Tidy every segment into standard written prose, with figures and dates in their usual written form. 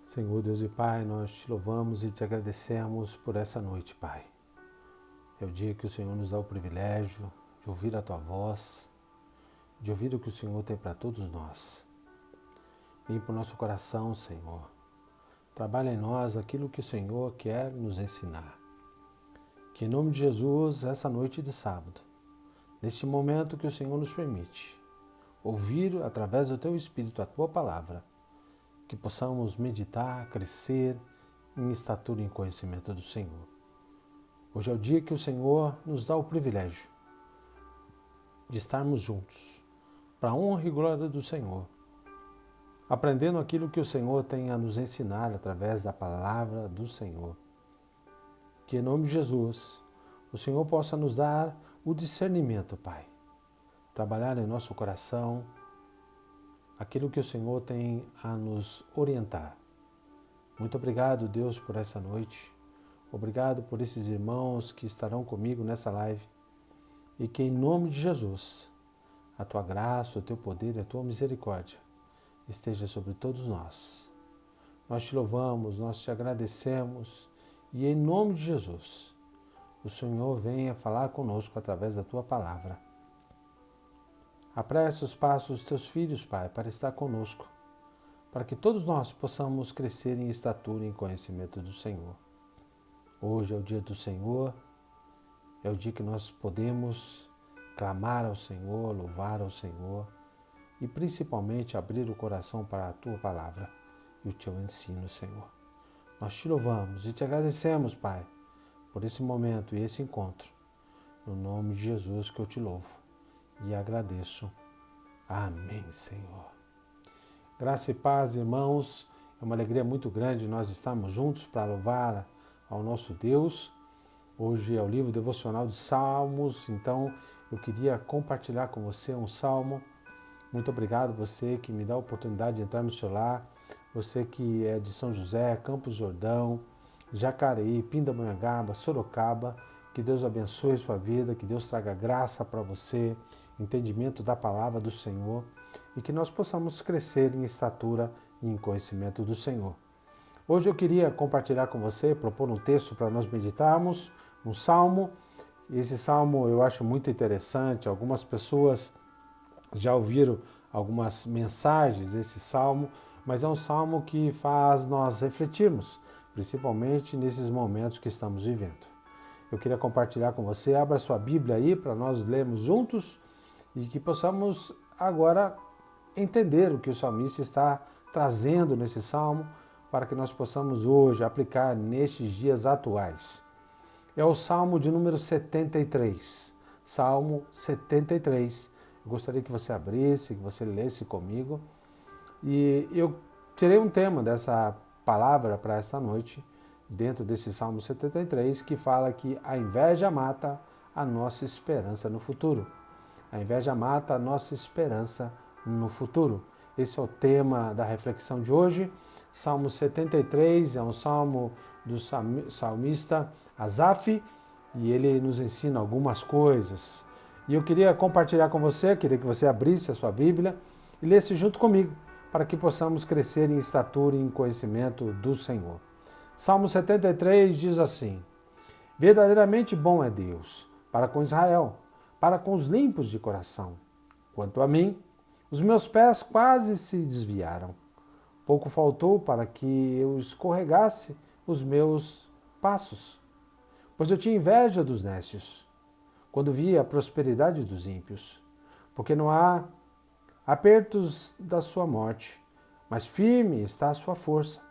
Senhor Deus e Pai, nós te louvamos e te agradecemos por essa noite, Pai. É o dia que o Senhor nos dá o privilégio de ouvir a Tua voz, de ouvir o que o Senhor tem para todos nós. Limpa o nosso coração, Senhor. Trabalha em nós aquilo que o Senhor quer nos ensinar. Que em nome de Jesus, essa noite de sábado, neste momento que o Senhor nos permite, ouvir através do Teu Espírito a Tua palavra, que possamos meditar, crescer em estatura e em conhecimento do Senhor. Hoje é o dia que o Senhor nos dá o privilégio de estarmos juntos, para a honra e glória do Senhor, aprendendo aquilo que o Senhor tem a nos ensinar através da palavra do Senhor. Que em nome de Jesus, o Senhor possa nos dar o discernimento, Pai, trabalhar em nosso coração aquilo que o Senhor tem a nos orientar. Muito obrigado, Deus, por essa noite. Obrigado por esses irmãos que estarão comigo nessa live. E que em nome de Jesus, a Tua graça, o Teu poder e a Tua misericórdia esteja sobre todos nós. Nós te louvamos, nós te agradecemos e em nome de Jesus, o Senhor venha falar conosco através da Tua palavra. Apressa os passos dos Teus filhos, Pai, para estar conosco, para que todos nós possamos crescer em estatura e em conhecimento do Senhor. Hoje é o dia do Senhor, é o dia que nós podemos clamar ao Senhor, louvar ao Senhor e principalmente abrir o coração para a Tua palavra e o Teu ensino, Senhor. Nós te louvamos e te agradecemos, Pai, por esse momento e esse encontro. No nome de Jesus que eu te louvo e agradeço. Amém, Senhor. Graça e paz, irmãos. É uma alegria muito grande nós estarmos juntos para louvar ao nosso Deus. Hoje é o livro devocional de Salmos, então eu queria compartilhar com você um salmo. Muito obrigado você que me dá a oportunidade de entrar no seu lar, você que é de São José, Campos do Jordão, Jacareí, Pindamonhangaba, Sorocaba. Que Deus abençoe sua vida, que Deus traga graça para você, entendimento da palavra do Senhor e que nós possamos crescer em estatura e em conhecimento do Senhor. Hoje eu queria compartilhar com você, propor um texto para nós meditarmos, um salmo. Esse salmo eu acho muito interessante, algumas pessoas já ouviram algumas mensagens desse salmo, mas é um salmo que faz nós refletirmos, principalmente nesses momentos que estamos vivendo. Eu queria compartilhar com você, abra sua Bíblia aí para nós lermos juntos e que possamos agora entender o que o salmista está trazendo nesse salmo para que nós possamos hoje aplicar nestes dias atuais. É o salmo de número 73, Salmo 73. Eu gostaria que você abrisse, que você lesse comigo e eu tirei um tema dessa palavra para esta noite, dentro desse Salmo 73, que fala que a inveja mata a nossa esperança no futuro. A inveja mata a nossa esperança no futuro. Esse é o tema da reflexão de hoje. Salmo 73 é um salmo do salmista Asaf e ele nos ensina algumas coisas. E eu queria compartilhar com você, queria que você abrisse a sua Bíblia e lesse junto comigo, para que possamos crescer em estatura e em conhecimento do Senhor. Salmo 73 diz assim: verdadeiramente bom é Deus para com Israel, para com os limpos de coração. Quanto a mim, os meus pés quase se desviaram. Pouco faltou para que eu escorregasse os meus passos, pois eu tinha inveja dos nécios, quando via a prosperidade dos ímpios, porque não há apertos da sua morte, mas firme está a sua força.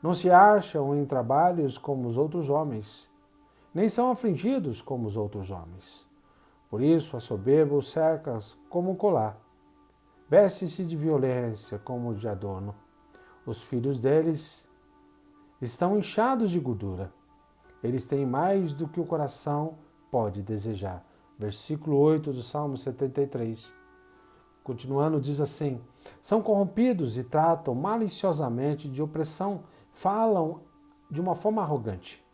Não se acham em trabalhos como os outros homens, nem são afligidos como os outros homens. Por isso a soberba os cerca como um colar, veste-se de violência como de adorno. Os filhos deles estão inchados de gordura. Eles têm mais do que o coração pode desejar. Versículo 8 do Salmo 73. Continuando, diz assim: são corrompidos e tratam maliciosamente de opressão, falam de uma forma arrogante.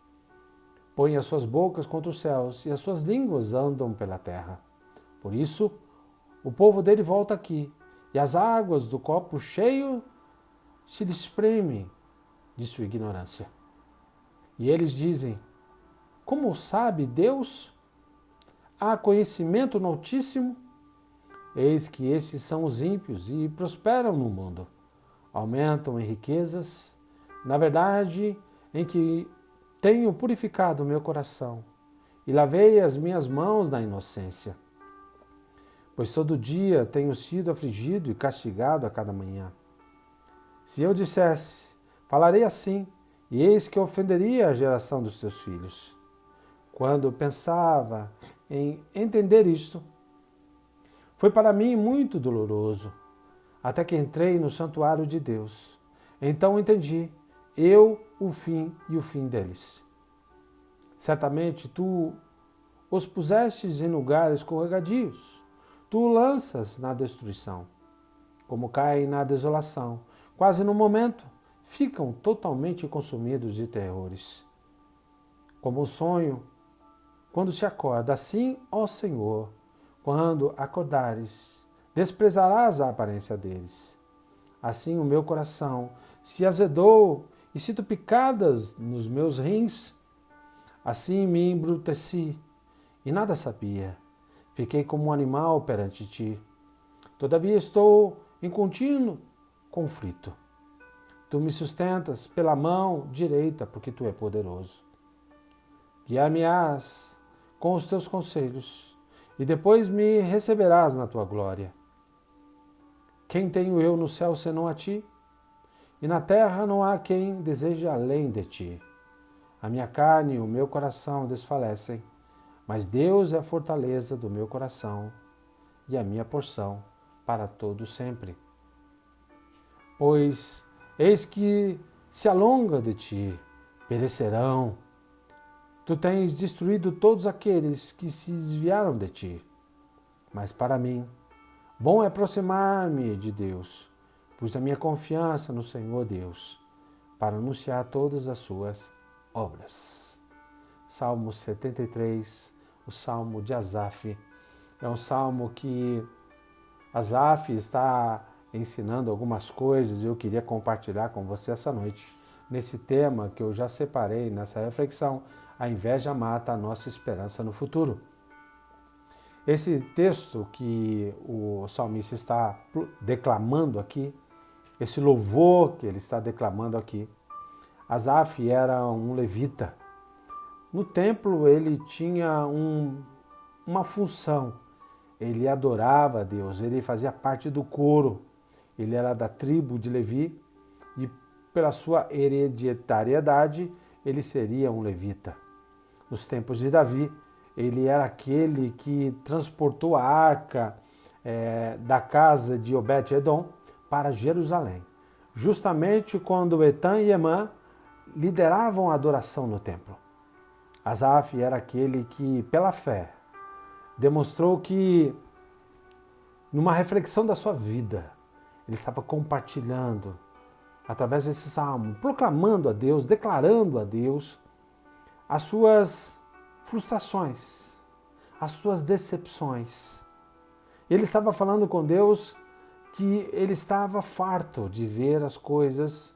Põem as suas bocas contra os céus e as suas línguas andam pela terra. Por isso, o povo dele volta aqui, e as águas do copo cheio se lhe espremem de sua ignorância. E eles dizem: como sabe Deus? Há conhecimento no Altíssimo? Eis que estes são os ímpios e prosperam no mundo. Aumentam em riquezas, na verdade, em que tenho purificado o meu coração e lavei as minhas mãos na inocência. Pois todo dia tenho sido afligido e castigado a cada manhã. Se eu dissesse, falarei assim, e eis que ofenderia a geração dos teus filhos. Quando eu pensava em entender isto, foi para mim muito doloroso, até que entrei no santuário de Deus. Então entendi, eu, o fim e o fim deles. Certamente tu os pusestes em lugares escorregadios, tu o lanças na destruição, como caem na desolação, quase no momento, ficam totalmente consumidos de terrores. Como um sonho, quando se acorda, assim, ó Senhor, quando acordares, desprezarás a aparência deles. Assim o meu coração se azedou e sinto picadas nos meus rins. Assim me embruteci e nada sabia. Fiquei como um animal perante ti. Todavia estou em contínuo conflito. Tu me sustentas pela mão direita, porque tu és poderoso. Guiar-me-ás com os teus conselhos, e depois me receberás na tua glória. Quem tenho eu no céu senão a ti? E na terra não há quem deseje além de ti. A minha carne e o meu coração desfalecem, mas Deus é a fortaleza do meu coração e a minha porção para todo sempre. Pois eis que se alonga de ti, perecerão. Tu tens destruído todos aqueles que se desviaram de ti. Mas para mim, bom é aproximar-me de Deus, pus a minha confiança no Senhor Deus, para anunciar todas as suas obras. Salmo 73, o Salmo de Asaf. É um salmo que Asaf está ensinando algumas coisas e eu queria compartilhar com você essa noite, nesse tema que eu já separei nessa reflexão. A inveja mata a nossa esperança no futuro. Esse texto que o salmista está declamando aqui, esse louvor que ele está declamando aqui, Asaf era um levita. No templo ele tinha uma função, ele adorava a Deus, ele fazia parte do coro, ele era da tribo de Levi e pela sua hereditariedade ele seria um levita. Nos tempos de Davi, ele era aquele que transportou a arca da casa de Obed-Edom para Jerusalém, justamente quando Etan e Emã lideravam a adoração no templo. Asaf era aquele que, pela fé, demonstrou que, numa reflexão da sua vida, ele estava compartilhando, através desse salmo, proclamando a Deus, declarando a Deus as suas frustrações, as suas decepções. Ele estava falando com Deus que ele estava farto de ver as coisas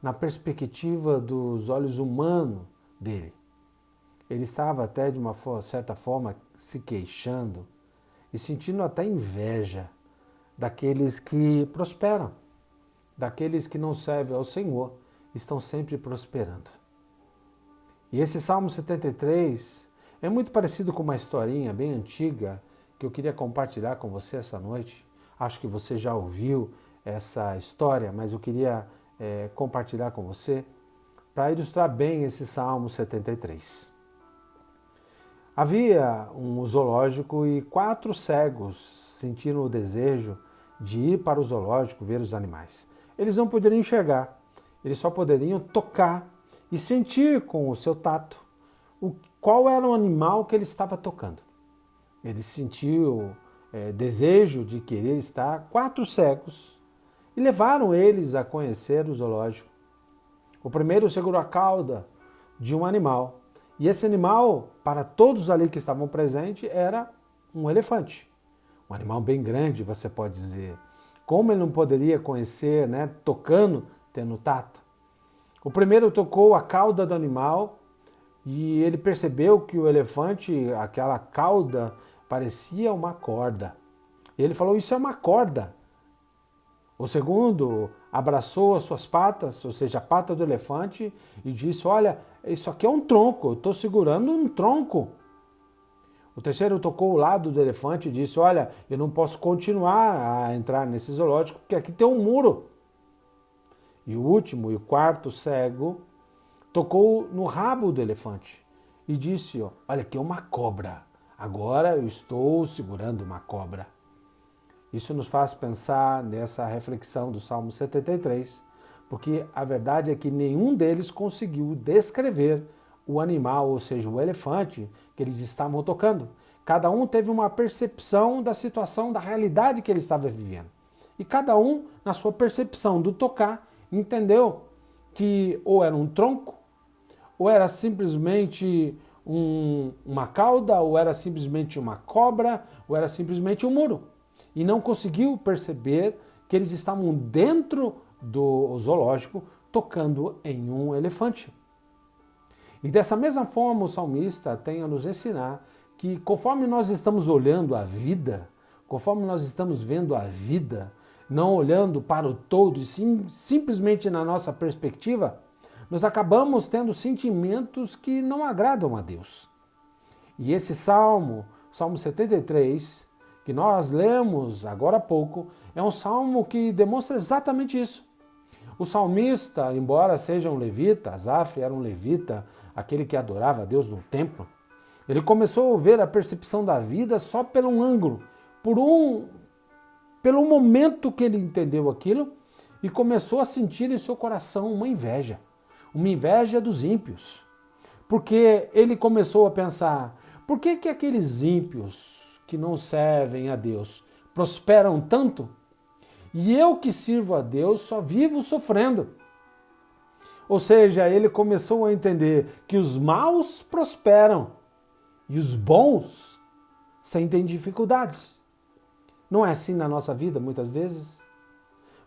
na perspectiva dos olhos humanos dele. Ele estava até, de uma certa forma, se queixando e sentindo até inveja daqueles que prosperam, daqueles que não servem ao Senhor, estão sempre prosperando. E esse Salmo 73 é muito parecido com uma historinha bem antiga que eu queria compartilhar com você essa noite. Acho que você já ouviu essa história, mas eu queria compartilhar com você para ilustrar bem esse Salmo 73. Havia um zoológico e 4 cegos sentiram o desejo de ir para o zoológico ver os animais. Eles não poderiam enxergar, eles só poderiam tocar e sentir com o seu tato qual era o animal que ele estava tocando. Ele sentiu desejo de querer estar. 4 cegos e levaram eles a conhecer o zoológico. O primeiro segurou a cauda de um animal e esse animal, para todos ali que estavam presentes, era um elefante. Um animal bem grande, você pode dizer. Como ele não poderia conhecer, tocando, tendo tato? O primeiro tocou a cauda do animal e ele percebeu que o elefante, aquela cauda, parecia uma corda. Ele falou, isso é uma corda. O segundo abraçou as suas patas, ou seja, a pata do elefante, e disse, olha, isso aqui é um tronco, eu estou segurando um tronco. O terceiro tocou o lado do elefante e disse, olha, eu não posso continuar a entrar nesse zoológico porque aqui tem um muro. E o último, e o quarto cego, tocou no rabo do elefante e disse, olha, aqui é uma cobra, agora eu estou segurando uma cobra. Isso nos faz pensar nessa reflexão do Salmo 73, porque a verdade é que nenhum deles conseguiu descrever o animal, ou seja, o elefante, que eles estavam tocando. Cada um teve uma percepção da situação, da realidade que ele estava vivendo. E cada um, na sua percepção do tocar, entendeu que ou era um tronco, ou era simplesmente uma cauda, ou era simplesmente uma cobra, ou era simplesmente um muro. E não conseguiu perceber que eles estavam dentro do zoológico tocando em um elefante. E dessa mesma forma o salmista tem a nos ensinar que conforme nós estamos olhando a vida, conforme nós estamos vendo a vida, não olhando para o todo e sim, simplesmente na nossa perspectiva, nós acabamos tendo sentimentos que não agradam a Deus. E esse Salmo 73, que nós lemos agora há pouco, é um salmo que demonstra exatamente isso. O salmista, embora seja um levita, Asaf era um levita, aquele que adorava a Deus no templo, ele começou a ver a percepção da vida só pelo um ângulo, pelo momento que ele entendeu aquilo e começou a sentir em seu coração uma inveja dos ímpios. Porque ele começou a pensar, por que aqueles ímpios que não servem a Deus prosperam tanto e eu que sirvo a Deus só vivo sofrendo? Ou seja, ele começou a entender que os maus prosperam e os bons sentem dificuldades. Não é assim na nossa vida muitas vezes?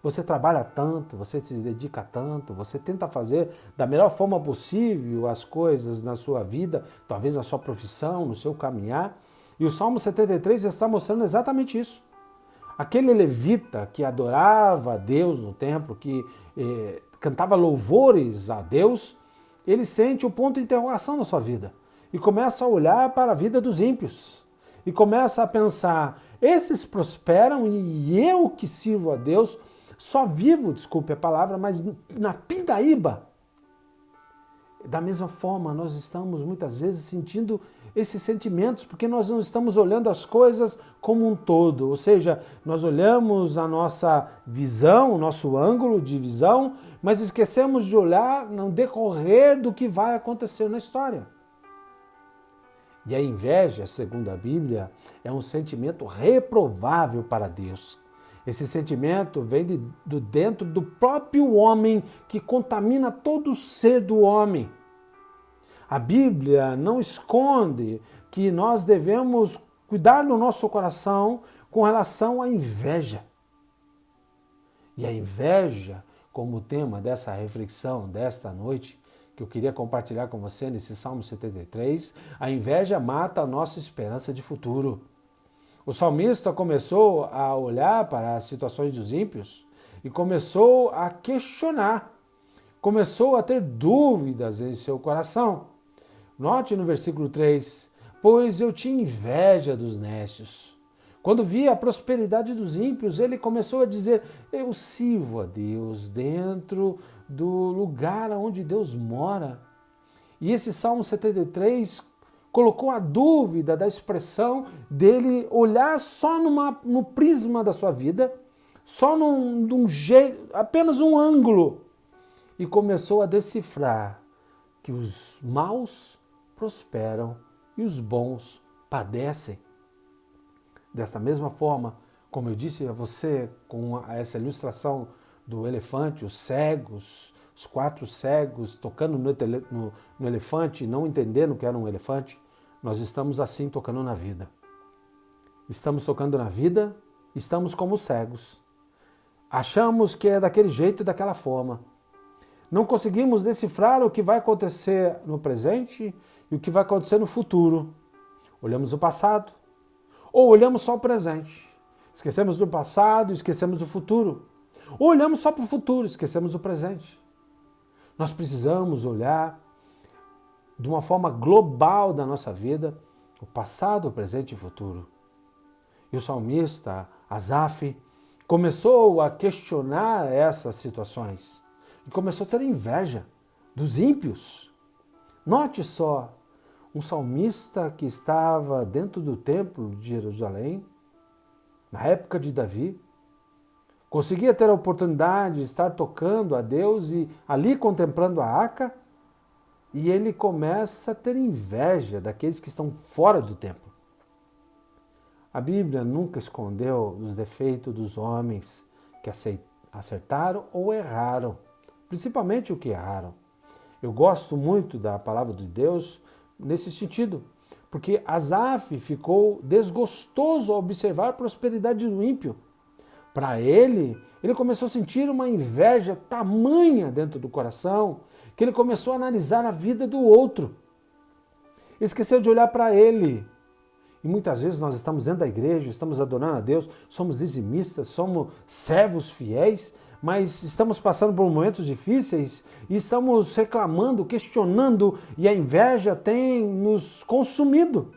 Você trabalha tanto, você se dedica tanto, você tenta fazer da melhor forma possível as coisas na sua vida, talvez na sua profissão, no seu caminhar. E o Salmo 73 está mostrando exatamente isso. Aquele levita que adorava a Deus no templo, que cantava louvores a Deus, ele sente o ponto de interrogação na sua vida e começa a olhar para a vida dos ímpios e começa a pensar, esses prosperam e eu que sirvo a Deus só vivo, desculpe a palavra, mas na pindaíba. Da mesma forma, nós estamos muitas vezes sentindo esses sentimentos, porque nós não estamos olhando as coisas como um todo, ou seja, nós olhamos a nossa visão, o nosso ângulo de visão, mas esquecemos de olhar no decorrer do que vai acontecer na história. E a inveja, segundo a Bíblia, é um sentimento reprovável para Deus. Esse sentimento vem de dentro do próprio homem, que contamina todo o ser do homem. A Bíblia não esconde que nós devemos cuidar do nosso coração com relação à inveja. E a inveja, como tema dessa reflexão desta noite, que eu queria compartilhar com você nesse Salmo 73, a inveja mata a nossa esperança de futuro. O salmista começou a olhar para as situações dos ímpios e começou a questionar, começou a ter dúvidas em seu coração. Note no versículo 3, pois eu tinha inveja dos nécios. Quando via a prosperidade dos ímpios, ele começou a dizer, eu sirvo a Deus dentro do lugar onde Deus mora. E esse Salmo 73 colocou a dúvida da expressão dele olhar só no prisma da sua vida, só num jeito, apenas um ângulo, e começou a decifrar que os maus prosperam e os bons padecem. Desta mesma forma, como eu disse a você com essa ilustração do elefante, os cegos, os 4 cegos tocando no elefante, não entendendo que era um elefante, nós estamos assim tocando na vida. Estamos tocando na vida, estamos como cegos. Achamos que é daquele jeito e daquela forma. Não conseguimos decifrar o que vai acontecer no presente e o que vai acontecer no futuro. Olhamos o passado ou olhamos só o presente. Esquecemos do passado, esquecemos do futuro. Ou olhamos só para o futuro, esquecemos do presente. Nós precisamos olhar de uma forma global da nossa vida, o passado, o presente e o futuro. E o salmista, Asaf, começou a questionar essas situações e começou a ter inveja dos ímpios. Note só, um salmista que estava dentro do templo de Jerusalém, na época de Davi, conseguia ter a oportunidade de estar tocando a Deus e ali contemplando a arca, e ele começa a ter inveja daqueles que estão fora do templo. A Bíblia nunca escondeu os defeitos dos homens que acertaram ou erraram, principalmente o que erraram. Eu gosto muito da palavra de Deus nesse sentido, porque Asaf ficou desgostoso ao observar a prosperidade do ímpio. Para ele começou a sentir uma inveja tamanha dentro do coração, que ele começou a analisar a vida do outro. Esqueceu de olhar para ele. E muitas vezes nós estamos dentro da igreja, estamos adorando a Deus, somos dizimistas, somos servos fiéis, mas estamos passando por momentos difíceis e estamos reclamando, questionando, e a inveja tem nos consumido.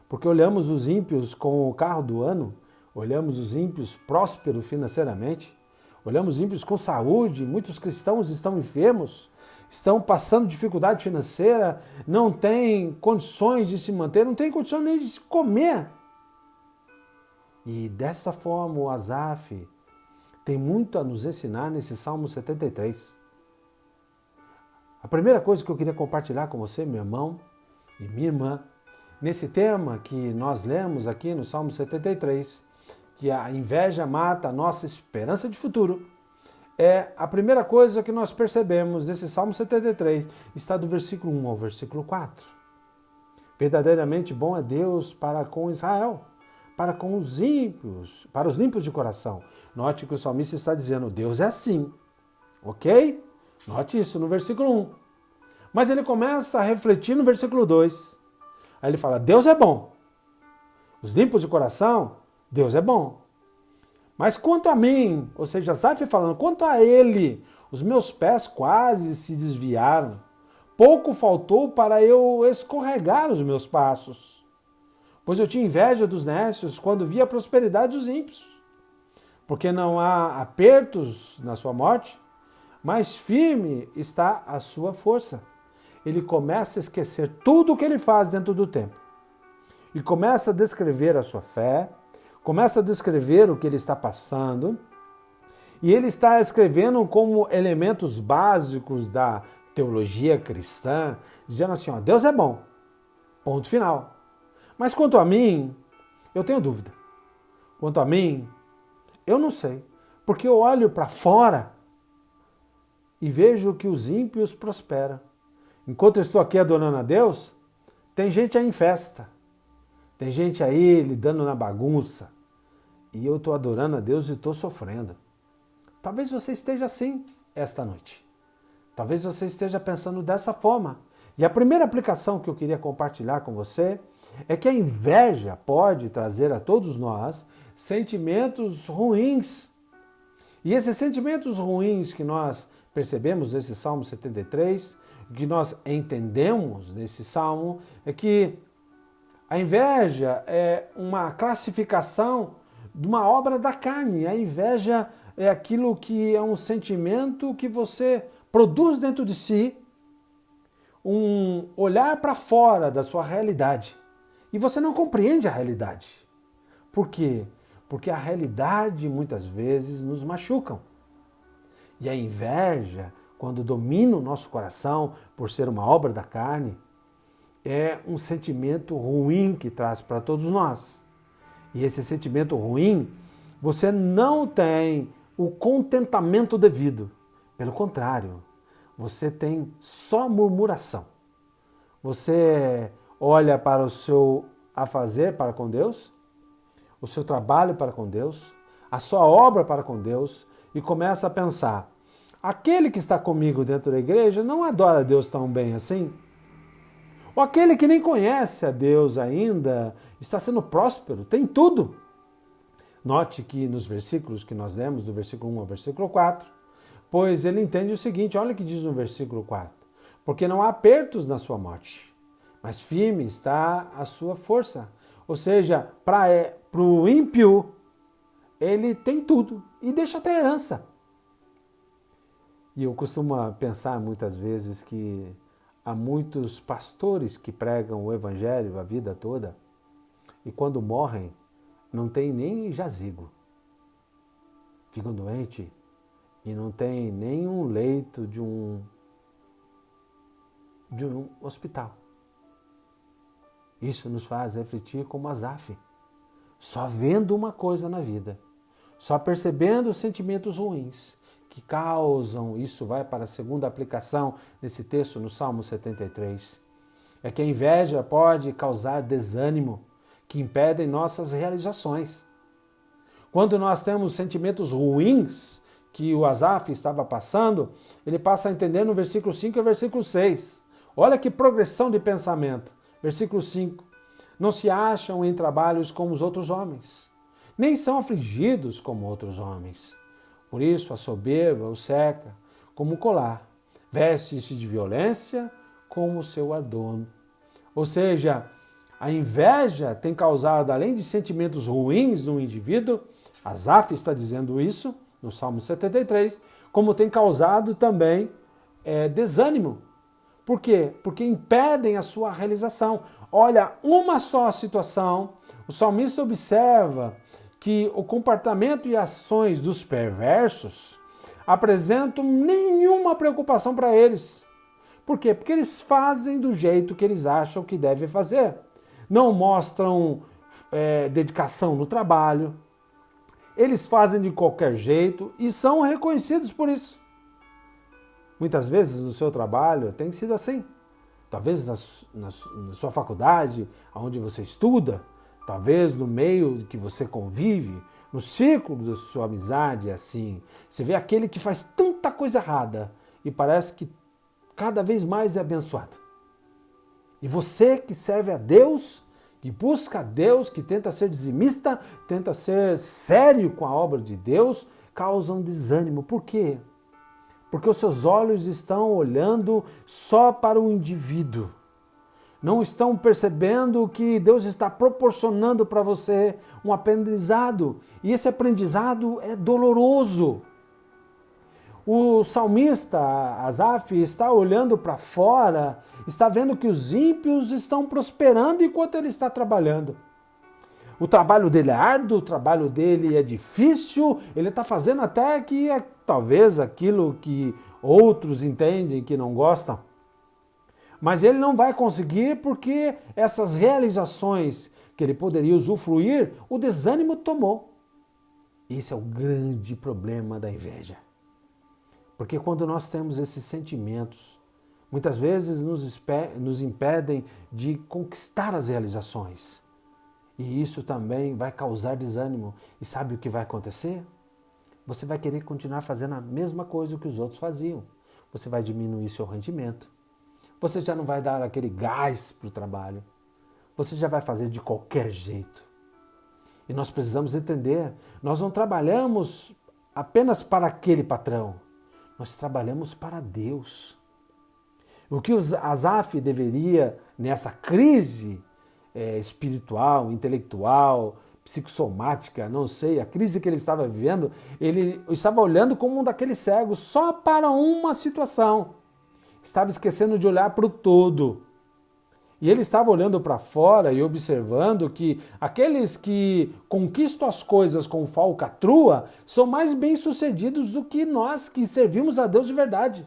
Porque olhamos os ímpios com o carro do ano, olhamos os ímpios prósperos financeiramente, olhamos os ímpios com saúde, muitos cristãos estão enfermos, estão passando dificuldade financeira, não têm condições de se manter, não têm condições nem de se comer. E desta forma o Asaf tem muito a nos ensinar nesse Salmo 73. A primeira coisa que eu queria compartilhar com você, meu irmão e minha irmã, nesse tema que nós lemos aqui no Salmo 73, que a inveja mata a nossa esperança de futuro, a primeira coisa que nós percebemos nesse Salmo 73 está do versículo 1 ao versículo 4. Verdadeiramente bom é Deus para com Israel, para com os ímpios, para os limpos de coração. Note que o salmista está dizendo, Deus é assim, ok? Note isso no versículo 1. Mas ele começa a refletir no versículo 2. Aí ele fala, Deus é bom. Os limpos de coração, Deus é bom. Mas quanto a mim, ou seja, Asaf falando, quanto a ele, os meus pés quase se desviaram. Pouco faltou para eu escorregar os meus passos. Pois eu tinha inveja dos nécios quando via a prosperidade dos ímpios. Porque não há apertos na sua morte, mas firme está a sua força. Ele começa a esquecer tudo o que ele faz dentro do templo. E começa a descrever a sua fé, começa a descrever o que ele está passando, e ele está escrevendo como elementos básicos da teologia cristã, dizendo assim, ó, Deus é bom, ponto final. Mas quanto a mim, eu tenho dúvida. Quanto a mim, eu não sei, porque eu olho para fora e vejo que os ímpios prosperam. Enquanto eu estou aqui adorando a Deus, tem gente aí em festa, tem gente aí lidando na bagunça, e eu estou adorando a Deus e estou sofrendo. Talvez você esteja assim esta noite. Talvez você esteja pensando dessa forma. E a primeira aplicação que eu queria compartilhar com você é que a inveja pode trazer a todos nós sentimentos ruins. E esses sentimentos ruins que nós percebemos nesse Salmo 73, que nós entendemos nesse Salmo, é que a inveja é uma classificação de uma obra da carne. A inveja é aquilo que é um sentimento que você produz dentro de si, um olhar para fora da sua realidade. E você não compreende a realidade. Por quê? Porque a realidade muitas vezes nos machucam. E a inveja, quando domina o nosso coração por ser uma obra da carne, é um sentimento ruim que traz para todos nós. E esse sentimento ruim, você não tem o contentamento devido. Pelo contrário, você tem só murmuração. Você olha para o seu afazer para com Deus, o seu trabalho para com Deus, a sua obra para com Deus e começa a pensar, aquele que está comigo dentro da igreja não adora a Deus tão bem assim. Ou aquele que nem conhece a Deus ainda está sendo próspero, tem tudo. Note que nos versículos que nós lemos, do versículo 1 ao versículo 4, pois ele entende o seguinte, olha o que diz no versículo 4. Porque não há apertos na sua morte, mas firme está a sua força. Ou seja, para o ímpio, ele tem tudo e deixa até herança. E eu costumo pensar muitas vezes que há muitos pastores que pregam o evangelho a vida toda e quando morrem não tem nem jazigo. Ficam doentes e não tem nenhum leito de um hospital. Isso nos faz refletir como Asaf, só vendo uma coisa na vida, só percebendo os sentimentos ruins que causam, isso vai para a segunda aplicação nesse texto no Salmo 73, é que a inveja pode causar desânimo, que impedem nossas realizações. Quando nós temos sentimentos ruins que o Asaf estava passando, ele passa a entender no versículo 5 e versículo 6. Olha que progressão de pensamento. Versículo 5. Não se acham em trabalhos como os outros homens, nem são afligidos como outros homens. Por isso a soberba o cerca como um colar, veste-se de violência como o seu adorno. Ou seja, a inveja tem causado, além de sentimentos ruins no indivíduo, Asaf está dizendo isso no Salmo 73, como tem causado também desânimo. Por quê? Porque impedem a sua realização. Olha, uma só situação, o salmista observa que o comportamento e ações dos perversos apresentam nenhuma preocupação para eles. Por quê? Porque eles fazem do jeito que eles acham que devem fazer. Não mostram dedicação no trabalho, eles fazem de qualquer jeito e são reconhecidos por isso. Muitas vezes no seu trabalho tem sido assim. Talvez na sua faculdade, onde você estuda, talvez no meio que você convive, no círculo da sua amizade, é assim. Você vê aquele que faz tanta coisa errada e parece que cada vez mais é abençoado. E você que serve a Deus, que busca a Deus, que tenta ser dizimista, tenta ser sério com a obra de Deus, causa um desânimo. Por quê? Porque os seus olhos estão olhando só para o indivíduo. Não estão percebendo que Deus está proporcionando para você um aprendizado. E esse aprendizado é doloroso. O salmista Asaf está olhando para fora, está vendo que os ímpios estão prosperando enquanto ele está trabalhando. O trabalho dele é árduo, o trabalho dele é difícil, ele está fazendo até que talvez aquilo que outros entendem que não gostam. Mas ele não vai conseguir porque essas realizações que ele poderia usufruir, o desânimo tomou. Esse é o grande problema da inveja. Porque quando nós temos esses sentimentos, muitas vezes nos impedem de conquistar as realizações. E isso também vai causar desânimo. E sabe o que vai acontecer? Você vai querer continuar fazendo a mesma coisa que os outros faziam. Você vai diminuir seu rendimento. Você já não vai dar aquele gás para o trabalho. Você já vai fazer de qualquer jeito. E nós precisamos entender, nós não trabalhamos apenas para aquele patrão. Nós trabalhamos para Deus. O que Asaf deveria, nessa crise espiritual, intelectual, psicossomática, não sei, a crise que ele estava vivendo, ele estava olhando como um daqueles cegos só para uma situação. Estava esquecendo de olhar para o todo. E ele estava olhando para fora e observando que aqueles que conquistam as coisas com falcatrua são mais bem-sucedidos do que nós que servimos a Deus de verdade.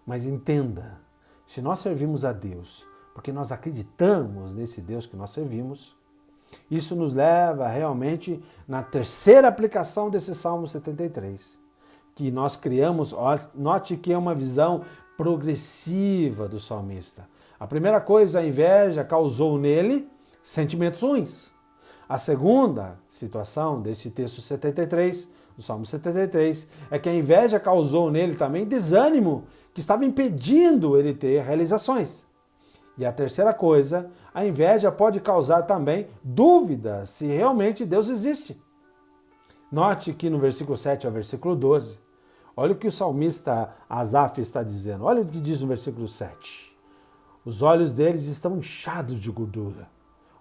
Mas entenda, se nós servimos a Deus porque nós acreditamos nesse Deus que nós servimos, isso nos leva realmente na terceira aplicação desse Salmo 73, que nós criamos, note que é uma visão progressiva do salmista. A primeira coisa, a inveja causou nele sentimentos ruins. A segunda situação desse texto 73 O Salmo 73 é que a inveja causou nele também desânimo, que estava impedindo ele ter realizações. E a terceira coisa, a inveja pode causar também dúvidas se realmente Deus existe. Note que no versículo 7 ao versículo 12, olha o que o salmista Asaf está dizendo. Olha o que diz no versículo 7. Os olhos deles estão inchados de gordura.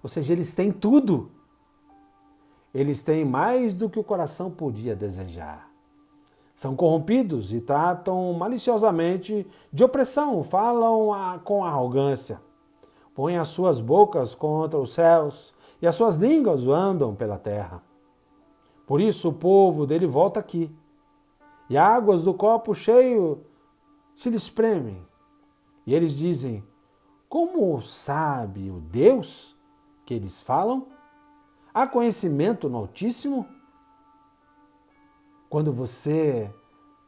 Ou seja, eles têm tudo. Eles têm mais do que o coração podia desejar. São corrompidos e tratam maliciosamente de opressão, falam com arrogância. Põem as suas bocas contra os céus e as suas línguas andam pela terra. Por isso o povo dele volta aqui, e águas do copo cheio se lhes espremem. E eles dizem: como sabe o Deus que eles falam? Há conhecimento no Altíssimo? Quando você,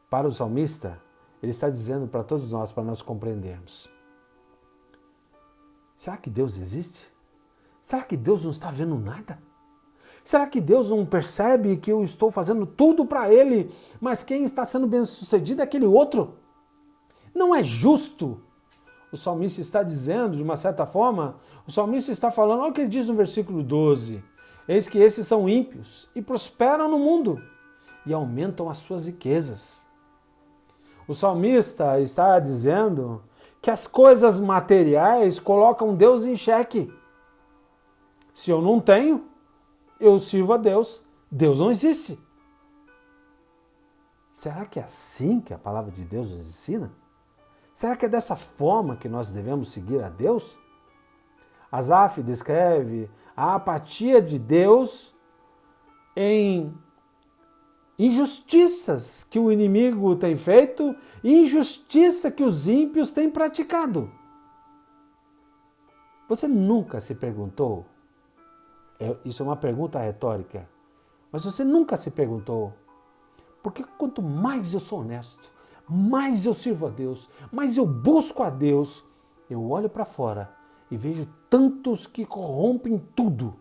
para o salmista, ele está dizendo para todos nós, para nós compreendermos. Será que Deus existe? Será que Deus não está vendo nada? Será que Deus não percebe que eu estou fazendo tudo para Ele, mas quem está sendo bem-sucedido é aquele outro? Não é justo. O salmista está dizendo, de uma certa forma, o salmista está falando, olha o que ele diz no versículo 12. Eis que esses são ímpios e prosperam no mundo e aumentam as suas riquezas. O salmista está dizendo que as coisas materiais colocam Deus em xeque. Se eu não tenho, eu sirvo a Deus. Deus não existe. Será que é assim que a palavra de Deus nos ensina? Será que é dessa forma que nós devemos seguir a Deus? Asaf descreve a apatia de Deus em injustiças que o inimigo tem feito e injustiça que os ímpios têm praticado. Você nunca se perguntou, isso é uma pergunta retórica, mas você nunca se perguntou, porque quanto mais eu sou honesto, mais eu sirvo a Deus, mais eu busco a Deus, eu olho para fora e vejo tantos que corrompem tudo,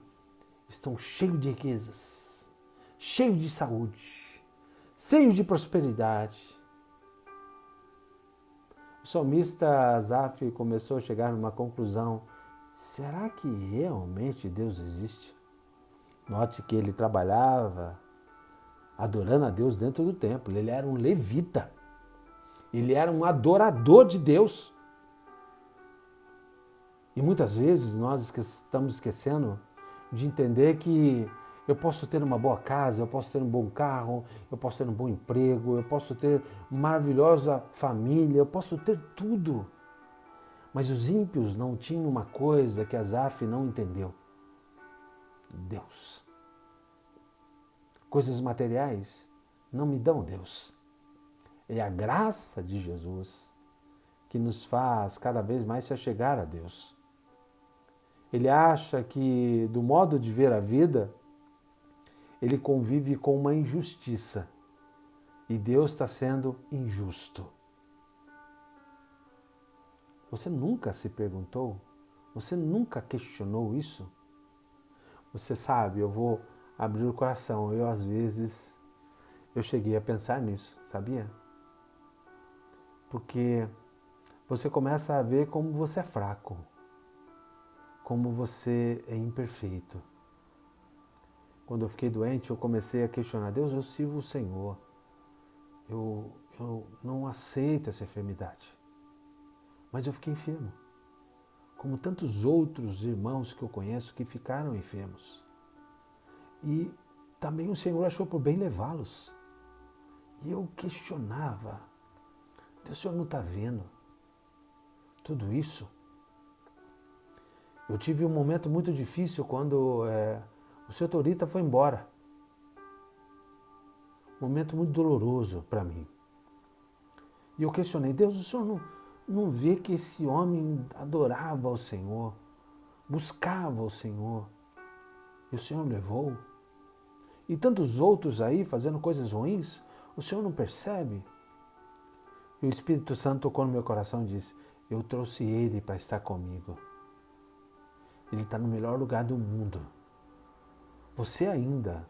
estão cheios de riquezas, cheios de saúde, cheios de prosperidade. O salmista Asaf começou a chegar numa conclusão: será que realmente Deus existe? Note que ele trabalhava adorando a Deus dentro do templo, ele era um levita, ele era um adorador de Deus. E muitas vezes nós estamos esquecendo de entender que eu posso ter uma boa casa, eu posso ter um bom carro, eu posso ter um bom emprego, eu posso ter uma maravilhosa família, eu posso ter tudo. Mas os ímpios não tinham uma coisa que Asaf não entendeu: Deus. Coisas materiais não me dão Deus. É a graça de Jesus que nos faz cada vez mais se achegar a Deus. Ele acha que, do modo de ver a vida, ele convive com uma injustiça e Deus está sendo injusto. Você nunca se perguntou? Você nunca questionou isso? Você sabe, eu vou abrir o coração. Às vezes, eu cheguei a pensar nisso, sabia? Porque você começa a ver como você é fraco, como você é imperfeito. Quando eu fiquei doente, eu comecei a questionar: Deus, eu sirvo o Senhor. Eu não aceito essa enfermidade. Mas eu fiquei enfermo, como tantos outros irmãos que eu conheço que ficaram enfermos. E também o Senhor achou por bem levá-los. E eu questionava: Deus, o Senhor não está vendo tudo isso? Eu tive um momento muito difícil quando o seu Torita foi embora. Um momento muito doloroso para mim. E eu questionei: Deus, o Senhor não vê que esse homem adorava o Senhor, buscava o Senhor, e o Senhor levou? E tantos outros aí fazendo coisas ruins, o Senhor não percebe? E o Espírito Santo tocou no meu coração e disse: eu trouxe ele para estar comigo. Ele está no melhor lugar do mundo. Você ainda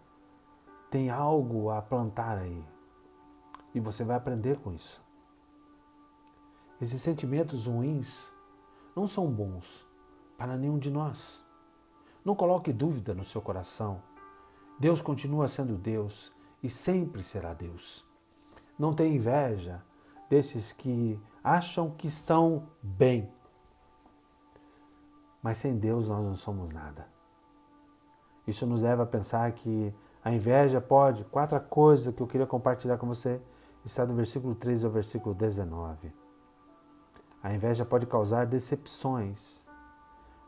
tem algo a plantar aí. E você vai aprender com isso. Esses sentimentos ruins não são bons para nenhum de nós. Não coloque dúvida no seu coração. Deus continua sendo Deus e sempre será Deus. Não tenha inveja desses que acham que estão bem. Mas sem Deus nós não somos nada. Isso nos leva a pensar que a inveja pode... 4 coisas que eu queria compartilhar com você está do versículo 13 ao versículo 19. A inveja pode causar decepções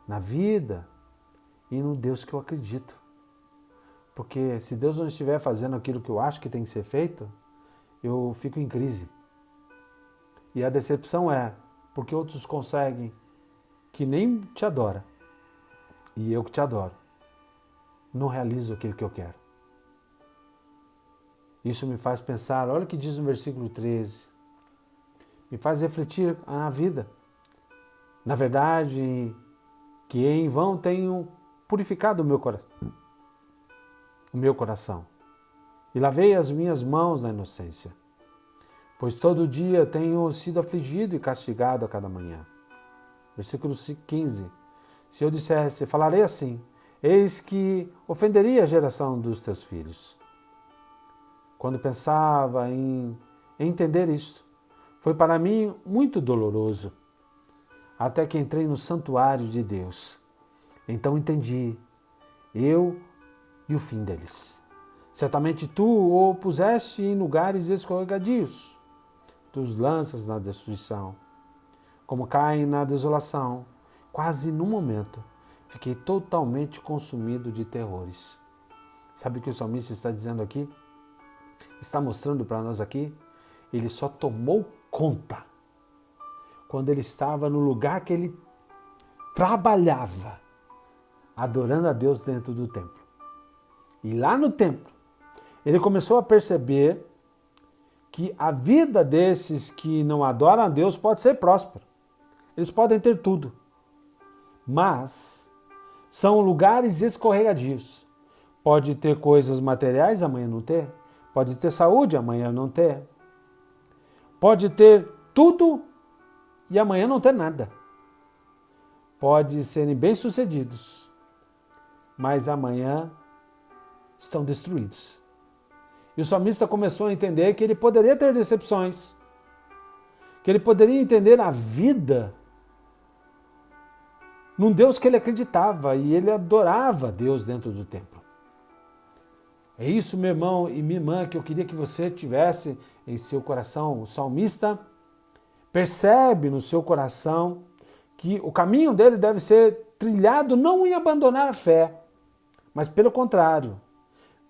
na vida e no Deus que eu acredito. Porque se Deus não estiver fazendo aquilo que eu acho que tem que ser feito, eu fico em crise. E a decepção é porque outros conseguem que nem te adora e eu que te adoro não realizo aquilo que eu quero. Isso me faz pensar, olha o que diz no versículo 13, me faz refletir na vida. Na verdade, que em vão tenho purificado o meu coração e lavei as minhas mãos na inocência, pois todo dia tenho sido afligido e castigado a cada manhã. Versículo 15. Se eu dissesse, falarei assim, eis que ofenderia a geração dos teus filhos. Quando pensava em entender isto, foi para mim muito doloroso, até que entrei no santuário de Deus. Então entendi, eu e o fim deles. Certamente tu o puseste em lugares escorregadios, tu os lanças na destruição, como caem na desolação. Quase num momento, fiquei totalmente consumido de terrores. Sabe o que o salmista está dizendo aqui? Está mostrando para nós aqui? Ele só tomou conta quando ele estava no lugar que ele trabalhava, adorando a Deus dentro do templo. E lá no templo, ele começou a perceber que a vida desses que não adoram a Deus pode ser próspera. Eles podem ter tudo, mas são lugares escorregadios. Pode ter coisas materiais, amanhã não ter. Pode ter saúde, amanhã não ter. Pode ter tudo e amanhã não ter nada. Pode serem bem-sucedidos, mas amanhã estão destruídos. E o salmista começou a entender que ele poderia ter decepções, que ele poderia entender a vida num Deus que ele acreditava e ele adorava Deus dentro do templo. É isso, meu irmão e minha irmã, que eu queria que você tivesse em seu coração. O salmista percebe no seu coração que o caminho dele deve ser trilhado não em abandonar a fé, mas pelo contrário,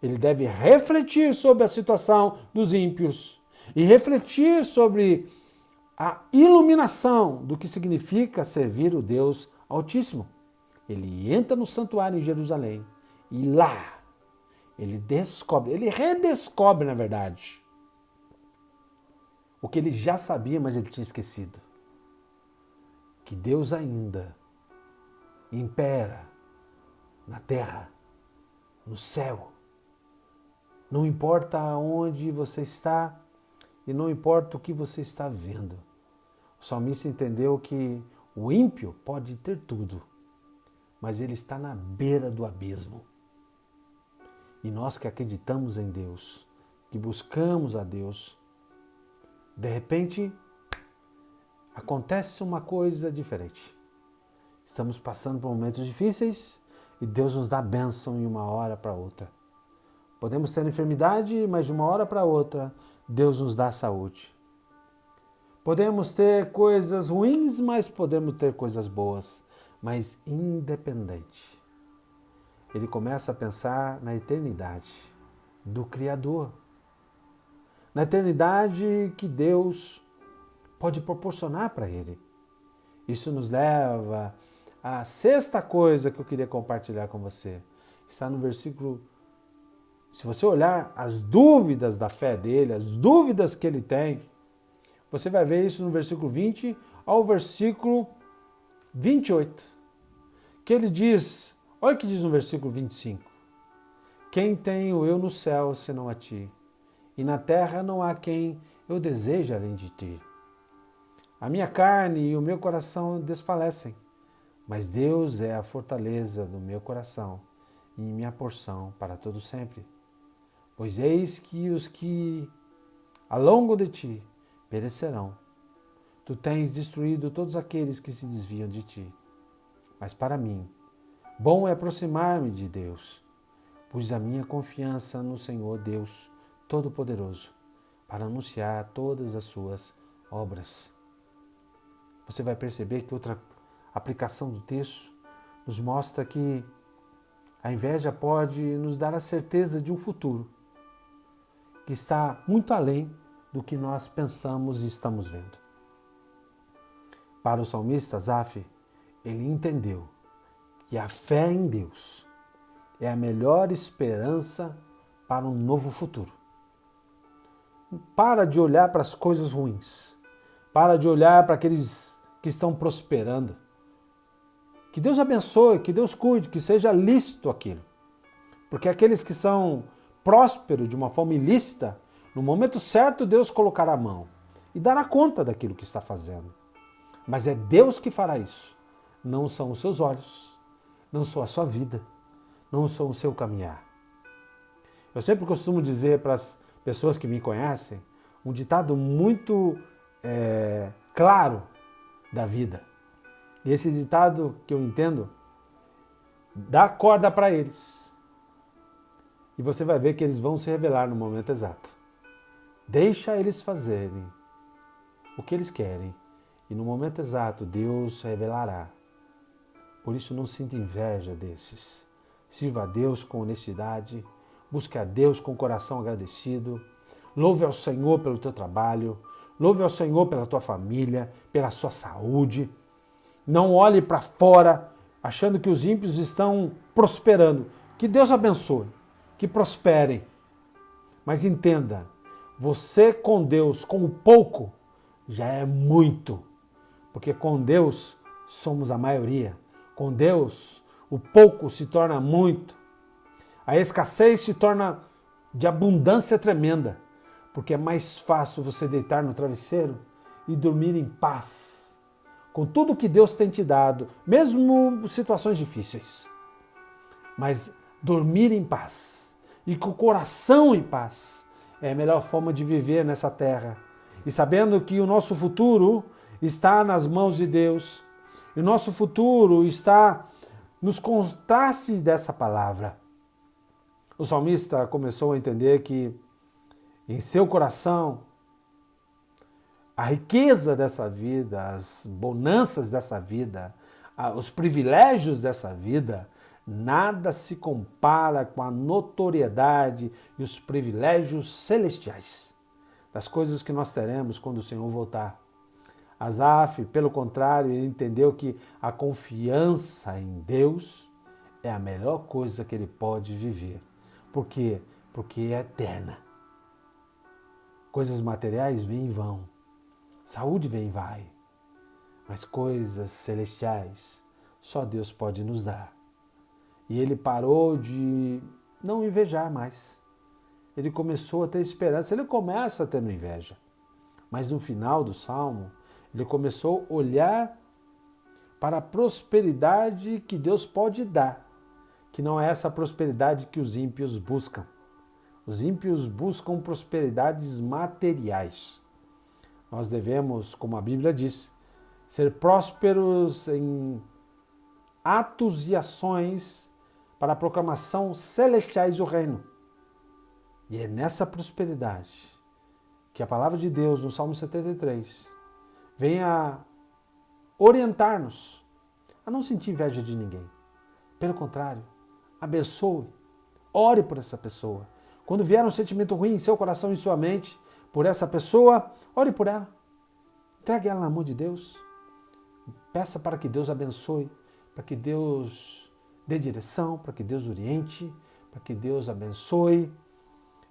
ele deve refletir sobre a situação dos ímpios e refletir sobre a iluminação do que significa servir o Deus Altíssimo. Ele entra no santuário em Jerusalém e lá ele descobre, ele redescobre, na verdade, o que ele já sabia, mas ele tinha esquecido. Que Deus ainda impera na terra, no céu. Não importa onde você está e não importa o que você está vendo. O salmista entendeu que o ímpio pode ter tudo, mas ele está na beira do abismo. E nós que acreditamos em Deus, que buscamos a Deus, de repente acontece uma coisa diferente. Estamos passando por momentos difíceis e Deus nos dá bênção de uma hora para outra. Podemos ter enfermidade, mas de uma hora para outra Deus nos dá saúde. Podemos ter coisas ruins, mas podemos ter coisas boas, mas independente. Ele começa a pensar na eternidade do Criador, na eternidade que Deus pode proporcionar para ele. Isso nos leva à 6ª coisa que eu queria compartilhar com você. Está no versículo. Se você olhar as dúvidas da fé dele, as dúvidas que ele tem, você vai ver isso no versículo 20 ao versículo 28. Que ele diz, olha o que diz no versículo 25. Quem tenho eu no céu senão a ti? E na terra não há quem eu deseje além de ti. A minha carne e o meu coração desfalecem, mas Deus é a fortaleza do meu coração e minha porção para todo sempre. Pois eis que os que alongam de ti perecerão. Tu tens destruído todos aqueles que se desviam de ti. Mas para mim, bom é aproximar-me de Deus. Pus a minha confiança no Senhor Deus Todo-Poderoso para anunciar todas as suas obras. Você vai perceber que outra aplicação do texto nos mostra que a inveja pode nos dar a certeza de um futuro que está muito além do que nós pensamos e estamos vendo. Para o salmista Asaf, ele entendeu que a fé em Deus é a melhor esperança para um novo futuro. Para de olhar para as coisas ruins. Para de olhar para aqueles que estão prosperando. Que Deus abençoe, que Deus cuide, que seja lícito aquilo. Porque aqueles que são prósperos de uma forma ilícita, no momento certo Deus colocará a mão e dará conta daquilo que está fazendo. Mas é Deus que fará isso. Não são os seus olhos, não são a sua vida, não são o seu caminhar. Eu sempre costumo dizer para as pessoas que me conhecem um ditado muito claro da vida. E esse ditado que eu entendo, dá corda para eles. E você vai ver que eles vão se revelar no momento exato. Deixa eles fazerem o que eles querem. E no momento exato, Deus se revelará. Por isso, não sinta inveja desses. Sirva a Deus com honestidade. Busque a Deus com o coração agradecido. Louve ao Senhor pelo teu trabalho. Louve ao Senhor pela tua família, pela sua saúde. Não olhe para fora achando que os ímpios estão prosperando. Que Deus abençoe, que prosperem. Mas entenda, você com Deus, com o pouco, já é muito. Porque com Deus somos a maioria. Com Deus, o pouco se torna muito. A escassez se torna de abundância tremenda. Porque é mais fácil você deitar no travesseiro e dormir em paz. Com tudo que Deus tem te dado, mesmo situações difíceis. Mas dormir em paz e com o coração em paz é a melhor forma de viver nessa terra. E sabendo que o nosso futuro está nas mãos de Deus. E o nosso futuro está nos contrastes dessa palavra. O salmista começou a entender que em seu coração a riqueza dessa vida, as bonanças dessa vida, os privilégios dessa vida, nada se compara com a notoriedade e os privilégios celestiais das coisas que nós teremos quando o Senhor voltar. Asaf, pelo contrário, ele entendeu que a confiança em Deus é a melhor coisa que ele pode viver. Por quê? Porque é eterna. Coisas materiais vêm e vão. Saúde vem e vai. Mas coisas celestiais só Deus pode nos dar. E ele parou de não invejar mais. Ele começou a ter esperança. Ele começa tendo inveja. Mas no final do Salmo, ele começou a olhar para a prosperidade que Deus pode dar, que não é essa prosperidade que os ímpios buscam. Os ímpios buscam prosperidades materiais. Nós devemos, como a Bíblia diz, ser prósperos em atos e ações para a proclamação celestiais do reino. E é nessa prosperidade que a palavra de Deus, no Salmo 73, vem a orientar-nos a não sentir inveja de ninguém. Pelo contrário, abençoe, ore por essa pessoa. Quando vier um sentimento ruim em seu coração e em sua mente por essa pessoa, ore por ela. Entregue ela na mão de Deus. Peça para que Deus abençoe, para que Deus dê direção, para que Deus oriente, para que Deus abençoe.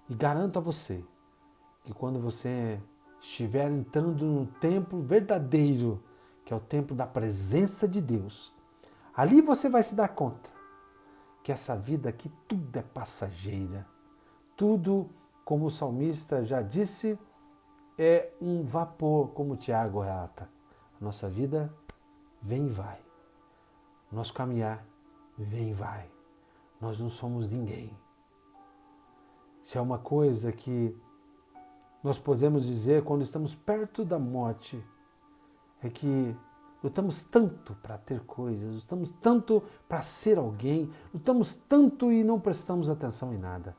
E garanto a você que quando você estiver entrando no templo verdadeiro, que é o templo da presença de Deus, ali você vai se dar conta que essa vida aqui tudo é passageira. Tudo, como o salmista já disse, é um vapor, como o Tiago relata. A nossa vida vem e vai. O nosso caminhar vem e vai. Nós não somos ninguém. Se é uma coisa que nós podemos dizer quando estamos perto da morte, é que lutamos tanto para ter coisas, lutamos tanto para ser alguém, lutamos tanto e não prestamos atenção em nada.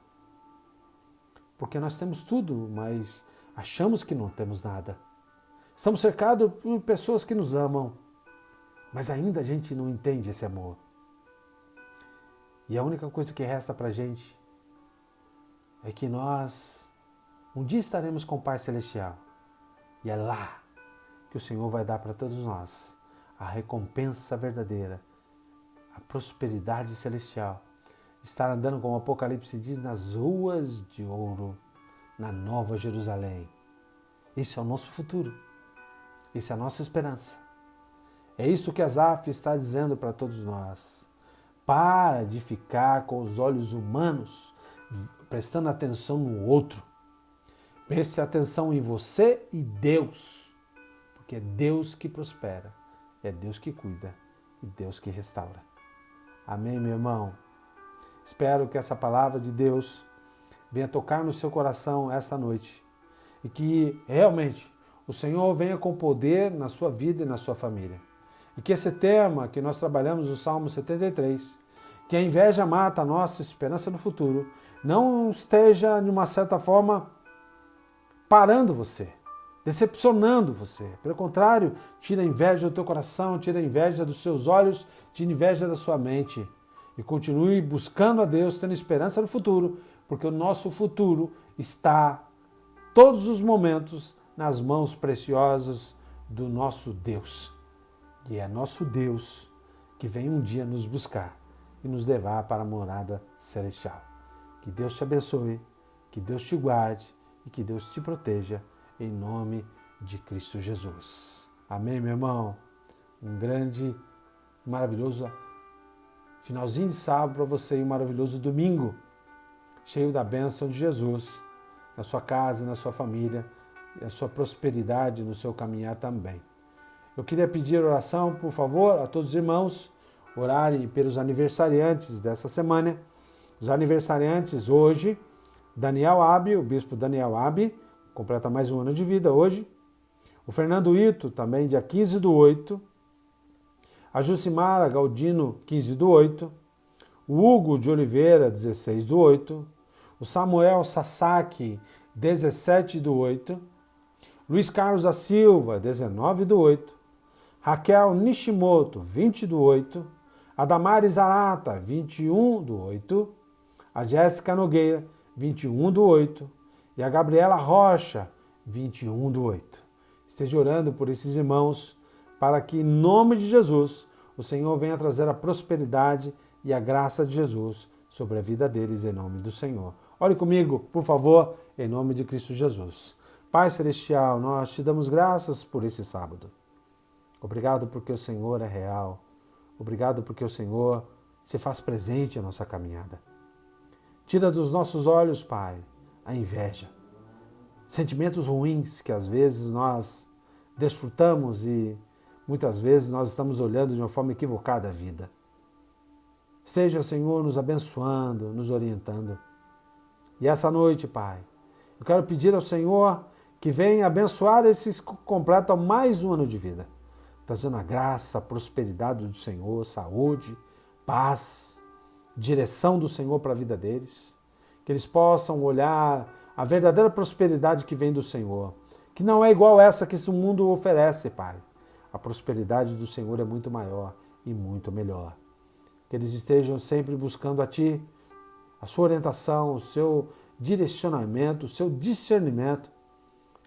Porque nós temos tudo, mas achamos que não temos nada. Estamos cercados por pessoas que nos amam, mas ainda a gente não entende esse amor. E a única coisa que resta para a gente é que nós um dia estaremos com o Pai Celestial. E é lá que o Senhor vai dar para todos nós a recompensa verdadeira, a prosperidade celestial. Estar andando, como o Apocalipse diz, nas ruas de ouro, na Nova Jerusalém. Esse é o nosso futuro. Essa é a nossa esperança. É isso que Asaf está dizendo para todos nós. Para de ficar com os olhos humanos, prestando atenção no outro. Preste atenção em você e Deus. Porque é Deus que prospera, é Deus que cuida e Deus que restaura. Amém, meu irmão? Espero que essa palavra de Deus venha tocar no seu coração esta noite e que realmente o Senhor venha com poder na sua vida e na sua família. E que esse tema que nós trabalhamos no Salmo 73, que a inveja mata a nossa esperança no futuro, não esteja, de uma certa forma, parando você, decepcionando você. Pelo contrário, tira a inveja do teu coração, tira a inveja dos seus olhos, tira a inveja da sua mente. E continue buscando a Deus, tendo esperança no futuro, porque o nosso futuro está, todos os momentos, nas mãos preciosas do nosso Deus. E é nosso Deus que vem um dia nos buscar e nos levar para a morada celestial. Que Deus te abençoe, que Deus te guarde e que Deus te proteja, em nome de Cristo Jesus. Amém, meu irmão? Um grande, maravilhoso finalzinho de sábado para você e um maravilhoso domingo, cheio da bênção de Jesus, na sua casa, na sua família, e a sua prosperidade no seu caminhar também. Eu queria pedir oração, por favor, a todos os irmãos, orarem pelos aniversariantes dessa semana. Os aniversariantes hoje, Daniel Abi, o bispo Daniel Abi, completa mais um ano de vida hoje. O Fernando Ito, também dia 15/8. A Jucimara Galdino, 15/8. O Hugo de Oliveira, 16/8. O Samuel Sasaki, 17/8. Luiz Carlos da Silva, 19/8. Raquel Nishimoto, 20/8. A Damares Arata, 21/8. A Jéssica Nogueira, 21/8. E a Gabriela Rocha, 21/8. Esteja orando por esses irmãos, para que, em nome de Jesus, o Senhor venha trazer a prosperidade e a graça de Jesus sobre a vida deles, em nome do Senhor. Ore comigo, por favor, em nome de Cristo Jesus. Pai Celestial, nós te damos graças por esse sábado. Obrigado porque o Senhor é real. Obrigado porque o Senhor se faz presente em nossa caminhada. Tira dos nossos olhos, Pai, a inveja. Sentimentos ruins que às vezes nós desfrutamos e muitas vezes nós estamos olhando de uma forma equivocada a vida. Esteja, Senhor, nos abençoando, nos orientando. E essa noite, Pai, eu quero pedir ao Senhor que venha abençoar esses que completam mais um ano de vida, trazendo a graça, a prosperidade do Senhor, saúde, paz, direção do Senhor para a vida deles, que eles possam olhar a verdadeira prosperidade que vem do Senhor, que não é igual essa que esse mundo oferece, Pai. A prosperidade do Senhor é muito maior e muito melhor. Que eles estejam sempre buscando a Ti, a Sua orientação, o Seu direcionamento, o Seu discernimento,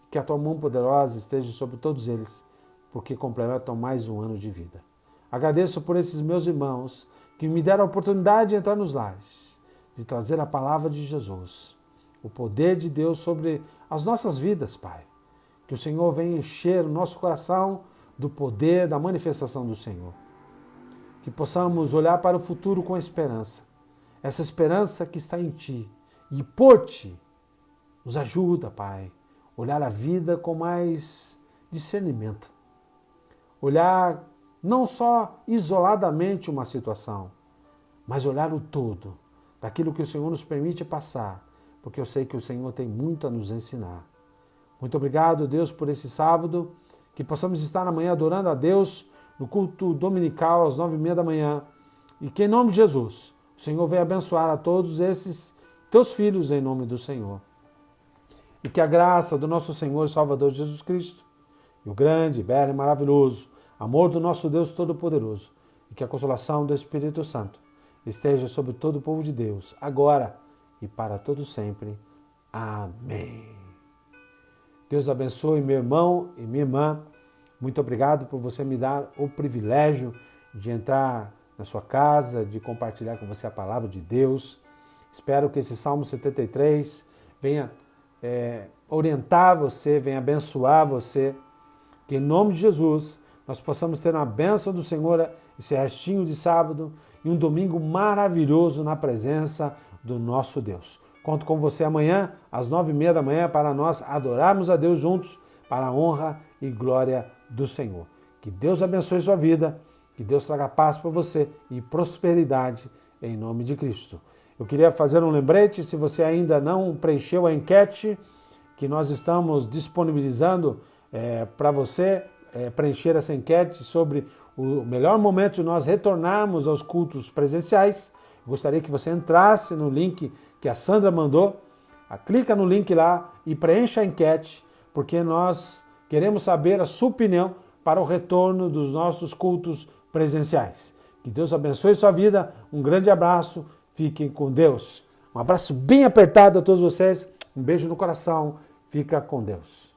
que a Tua mão poderosa esteja sobre todos eles, porque complementam mais um ano de vida. Agradeço por esses meus irmãos que me deram a oportunidade de entrar nos lares, de trazer a palavra de Jesus, o poder de Deus sobre as nossas vidas, Pai. Que o Senhor venha encher o nosso coração do poder, da manifestação do Senhor. Que possamos olhar para o futuro com esperança, essa esperança que está em Ti. E por Ti, nos ajuda, Pai, olhar a vida com mais discernimento. Olhar não só isoladamente uma situação, mas olhar o todo, daquilo que o Senhor nos permite passar, porque eu sei que o Senhor tem muito a nos ensinar. Muito obrigado, Deus, por esse sábado, que possamos estar amanhã adorando a Deus no culto dominical às 9h30 da manhã. E que em nome de Jesus, o Senhor venha abençoar a todos esses teus filhos em nome do Senhor. E que a graça do nosso Senhor e Salvador Jesus Cristo, e o grande, belo e maravilhoso amor do nosso Deus Todo-Poderoso, e que a consolação do Espírito Santo esteja sobre todo o povo de Deus, agora e para todo sempre. Amém. Deus abençoe meu irmão e minha irmã. Muito obrigado por você me dar o privilégio de entrar na sua casa, de compartilhar com você a palavra de Deus. Espero que esse Salmo 73 venha orientar você, venha abençoar você. Que em nome de Jesus nós possamos ter uma bênção do Senhor esse restinho de sábado e um domingo maravilhoso na presença do nosso Deus. Conto com você amanhã, às 9h30 da manhã, para nós adorarmos a Deus juntos, para a honra e glória do Senhor. Que Deus abençoe sua vida, que Deus traga paz para você e prosperidade em nome de Cristo. Eu queria fazer um lembrete, se você ainda não preencheu a enquete que nós estamos disponibilizando para você preencher essa enquete sobre o melhor momento de nós retornarmos aos cultos presenciais. Gostaria que você entrasse no link que a Sandra mandou, clica no link lá e preencha a enquete, porque nós queremos saber a sua opinião para o retorno dos nossos cultos presenciais. Que Deus abençoe sua vida, um grande abraço, fiquem com Deus. Um abraço bem apertado a todos vocês, um beijo no coração, fica com Deus.